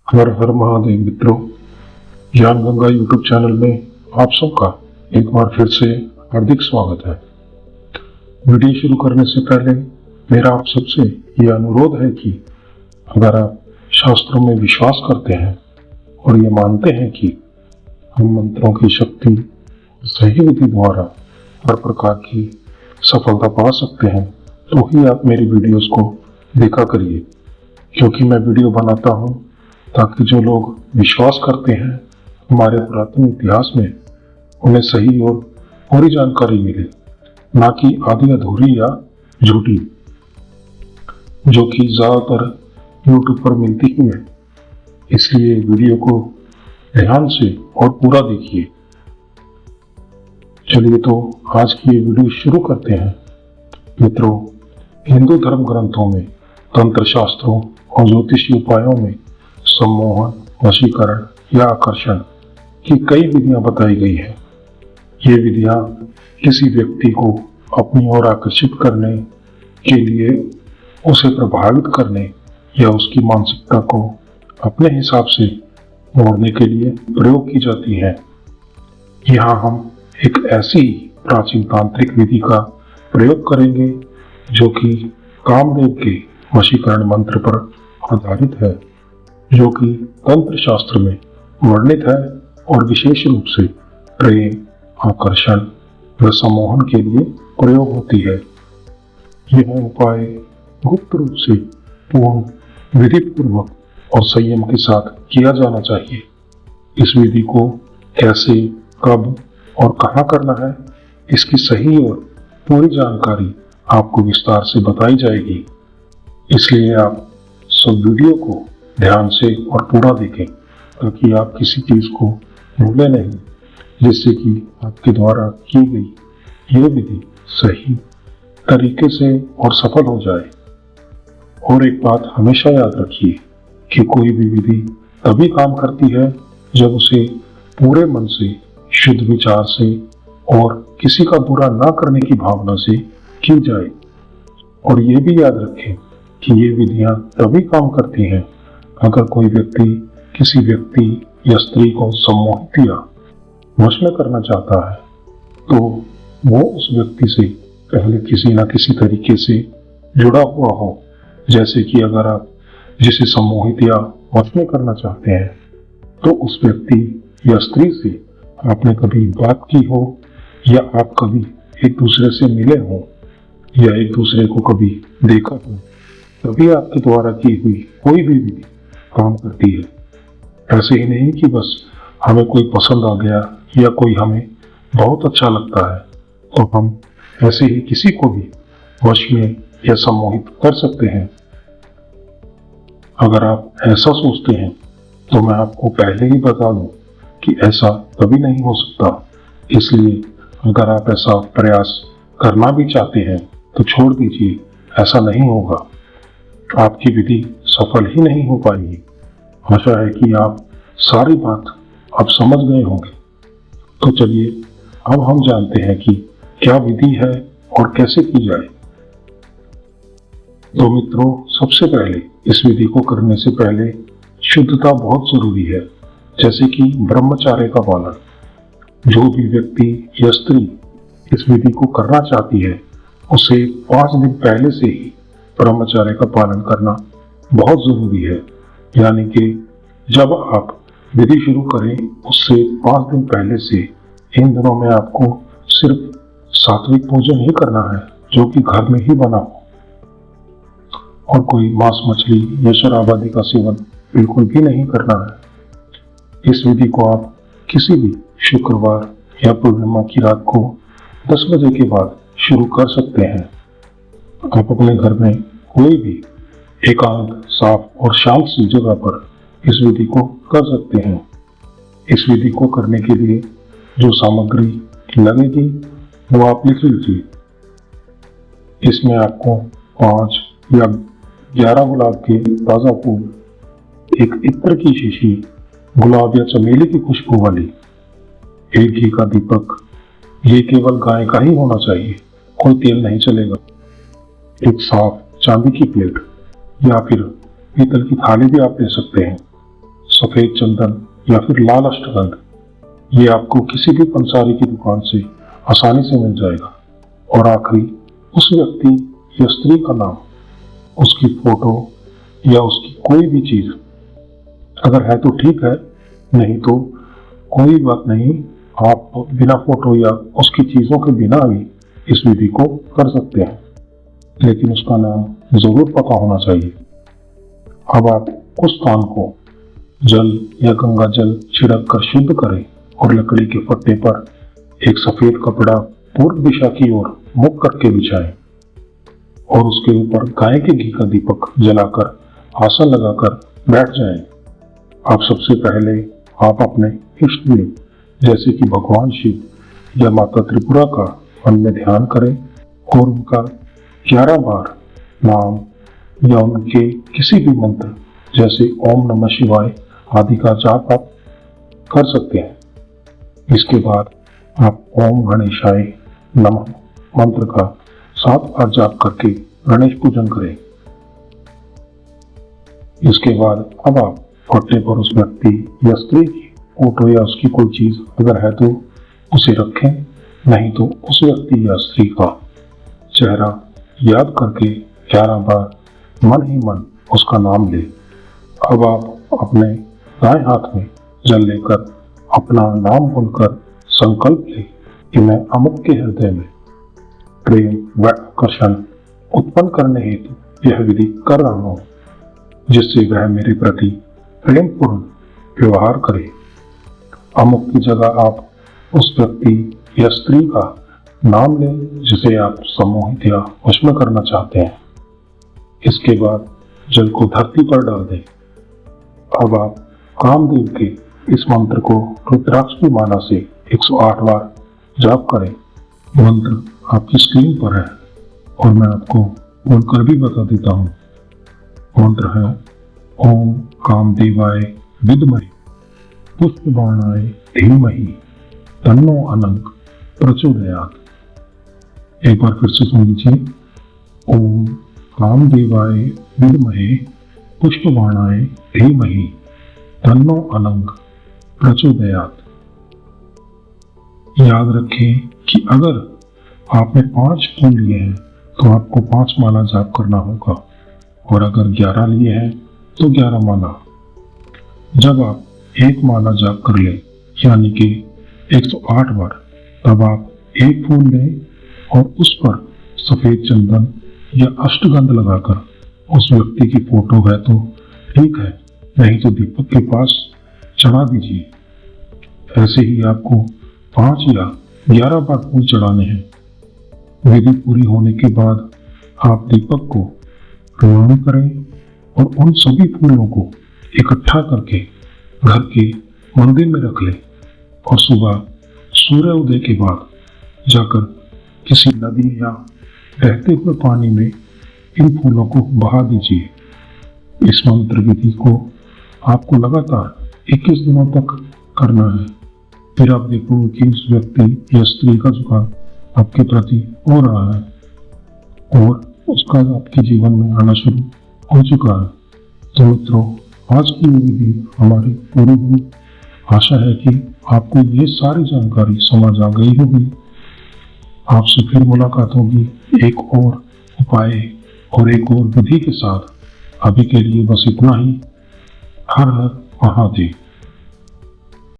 हर हर महादेव मित्रों, ज्ञान Ganga YouTube channel में आप सबका एक बार फिर से हार्दिक स्वागत है। वीडियो शुरू करने से पहले मेरा आप सबसे ये अनुरोध है कि अगर आप शास्त्रों में विश्वास करते हैं और ये मानते हैं कि हम मंत्रों की शक्ति सही विधि द्वारा हर प्रकार की सफलता पा सकते हैं, तो ही आप मेरी वीडियोस को देखा करिए, क्योंकि मैं वीडियो बनाता हूँ ताकि जो लोग विश्वास करते हैं हमारे पुरातन इतिहास में, उन्हें सही और पूरी जानकारी मिले, ना कि आधी अधूरी या झूठी, जो कि ज्यादातर यूट्यूब पर मिलती ही है। इसलिए वीडियो को ध्यान से और पूरा देखिए। चलिए तो आज की ये वीडियो शुरू करते हैं। मित्रों, हिंदू धर्म ग्रंथों में तंत्र शास्त्रों और ज्योतिषी उपायों में सम्मोहन, वशीकरण या आकर्षण की कई विधियां बताई गई है। ये विधियां किसी व्यक्ति को अपनी ओर आकर्षित करने के लिए, उसे प्रभावित करने या उसकी मानसिकता को अपने हिसाब से मोड़ने के लिए प्रयोग की जाती है। यहाँ हम एक ऐसी प्राचीन तांत्रिक विधि का प्रयोग करेंगे जो कि कामदेव के वशीकरण मंत्र पर आधारित है, जो कि तंत्र शास्त्र में वर्णित है और विशेष रूप से प्रेम, आकर्षण व सम्मोहन के लिए प्रयोग होती है। यह उपाय गुप्त रूप से पूर्ण विधि पूर्वक और संयम के साथ किया जाना चाहिए। इस विधि को कैसे, कब और कहाँ करना है, इसकी सही और पूरी जानकारी आपको विस्तार से बताई जाएगी। इसलिए आप सब वीडियो को ध्यान से और पूरा देखें ताकि आप किसी चीज को भूलें नहीं, जिससे कि आपके द्वारा की गई ये विधि सही तरीके से और सफल हो जाए। और एक बात हमेशा याद रखिए कि कोई भी विधि तभी काम करती है जब उसे पूरे मन से, शुद्ध विचार से और किसी का बुरा ना करने की भावना से की जाए। और ये भी याद रखें कि ये विधियां तभी काम करती हैं अगर कोई व्यक्ति किसी व्यक्ति या स्त्री को सम्मोहित या वश में करना चाहता है, तो वो उस व्यक्ति से पहले किसी न किसी तरीके से जुड़ा हुआ हो। जैसे कि अगर आप जिसे सम्मोहित या वश में करना चाहते हैं, तो उस व्यक्ति या स्त्री से आपने कभी बात की हो, या आप कभी एक दूसरे से मिले हो, या एक दूसरे को कभी देखा हो, तभी आपके द्वारा की हुई कोई भी विधि काम करती है। ऐसे ही नहीं कि बस हमें कोई पसंद आ गया या कोई हमें बहुत अच्छा लगता है तो हम ऐसे ही किसी को भी वश में या सम्मोहित कर सकते हैं। अगर आप ऐसा सोचते हैं तो मैं आपको पहले ही बता दूं कि ऐसा कभी नहीं हो सकता। इसलिए अगर आप ऐसा प्रयास करना भी चाहते हैं तो छोड़ दीजिए, ऐसा नहीं होगा। आपकी विधि सफल ही नहीं हो पाएगी। आशा है कि आप सारी बात अब समझ गए होंगे। तो चलिए अब हम जानते हैं कि क्या विधि है और कैसे की जाए। तो मित्रों, सबसे पहले इस विधि को करने से पहले शुद्धता बहुत जरूरी है, जैसे कि ब्रह्मचर्य का पालन। जो भी व्यक्ति या स्त्री इस विधि को करना चाहती है, उसे 5 दिन पहले से ही ब्रह्मचर्य का पालन करना बहुत जरूरी है। यानी कि जब आप विधि शुरू करें उससे 5 दिन पहले से इन दिनों में आपको सिर्फ सात्विक भोजन ही करना है, जो कि घर में ही बना हो, और कोई मांस, मछली या शराब आदि का सेवन बिल्कुल भी नहीं करना है। इस विधि को आप किसी भी शुक्रवार या पूर्णिमा की रात को 10 बजे के बाद शुरू कर सकते हैं। आप अपने घर में कोई भी एकांत, साफ और शांत सी जगह पर इस विधि को कर सकते हैं। इस विधि को करने के लिए जो सामग्री लगेगी वो आप लिख लीजिए। इसमें आपको 5 या 11 गुलाब के ताजा फूल, एक इत्र की शीशी, गुलाब या चमेली की खुशबू वाली, एक घी का दीपक, ये केवल गाय का ही होना चाहिए, कोई तेल नहीं चलेगा, एक साफ चांदी की प्लेट या फिर पीतल की थाली भी आप ले सकते हैं, सफेद चंदन या फिर लाल अष्टगंध, ये आपको किसी भी पंसारी की दुकान से आसानी से मिल जाएगा। और आखिरी, उस व्यक्ति या स्त्री का नाम, उसकी फोटो या उसकी कोई भी चीज, अगर है तो ठीक है, नहीं तो कोई बात नहीं, आप बिना फोटो या उसकी चीजों के बिना भी इस विधि को कर सकते हैं, लेकिन उसका नाम जरूर पता होना चाहिए। अब आप उस स्थान को जल या गंगा जल छिड़क कर शुद्ध करें और लकड़ी के फट्टे पर एक सफेद कपड़ा पूर्व दिशा की ओर मुख करके बिछाएं और उसके ऊपर गाय के घी का दीपक जलाकर आसन लगाकर बैठ जाएं। आप सबसे पहले आप अपने इष्ट देव जैसे कि भगवान शिव या माता त्रिपुरा का मन में ध्यान करें और उनका 11 बार नाम या उनके किसी भी मंत्र जैसे ओम नमः शिवाय आदि का जाप आप कर सकते हैं। इसके बाद आप ओम गणेशाय नमः मंत्र का 7 बार जाप करके गणेश पूजन करें। इसके बाद अब आप फट्टे पर उस व्यक्ति या स्त्री की फोटो या उसकी कोई चीज अगर है तो उसे रखें, नहीं तो उस व्यक्ति या स्त्री का चेहरा याद करके 11 बार मन ही मन उसका नाम ले। अब आप अपने दाएं हाथ में जल लेकर अपना नाम बोलकर संकल्प ले कि मैं अमुक के हृदय में प्रेम व आकर्षण उत्पन्न करने हेतु यह विधि कर रहा हूं, जिससे वह मेरे प्रति प्रेम पूर्ण व्यवहार करे। अमुक की जगह आप उस व्यक्ति या स्त्री का नाम लें जिसे आप सम्मोहित या वश में करना चाहते हैं। इसके बाद जल को धरती पर डाल दें। अब आप कामदेव के इस मंत्र को रुद्राक्ष की माला से 108 बार जाप करें। मंत्र आपकी स्क्रीन पर है और मैं आपको बोलकर भी बता देता हूँ। मंत्र है ओम कामदेवाय विद्महे पुष्पबाणाय धीमहि तन्नो अनंग प्रचोदयात्। एक बार फिर से सुन लीजिए। ओम कामदेवाय विद्महे पुष्पबाणाय धीमहि तन्नो अनंग प्रचोदयात्। याद रखें कि अगर आपने 5 फूल लिए हैं तो आपको 5 माला जाप करना होगा, और अगर 11 लिए हैं तो 11 माला। जब आप एक माला जाप कर ले यानी कि 108 बार, तब आप एक फूल लें और उस पर सफेद चंदन या अष्टगंध लगाकर उस व्यक्ति की फोटो है तो ठीक है, नहीं तो दीपक के पास चढ़ा दीजिए। ऐसे ही आपको 5 या 11 बार फूल चढ़ाने हैं। विधि पूरी होने के बाद आप दीपक को रोपण करें और उन सभी फूलों को इकट्ठा करके घर के मंदिर में रख लें और सुबह सूर्य उदय के बाद जाकर किसी नदी या बहते हुए पानी में इन फूलों को बहा दीजिए। इस मंत्र विधि को आपको लगातार 21 दिनों तक करना है। फिर आप देखोगे कि उस व्यक्ति या स्त्री का झुकाव आपके प्रति हो रहा है और उसका आपके जीवन में आना शुरू हो चुका है। तो मित्रों, आज की विधि हमारी पूरी हुई। आशा है कि आपको ये सारी जानकारी समझ आ गई होगी। आपसे फिर मुलाकात होगी एक और उपाय और एक और विधि के साथ। अभी के लिए बस इतना ही। हर हर महादेव।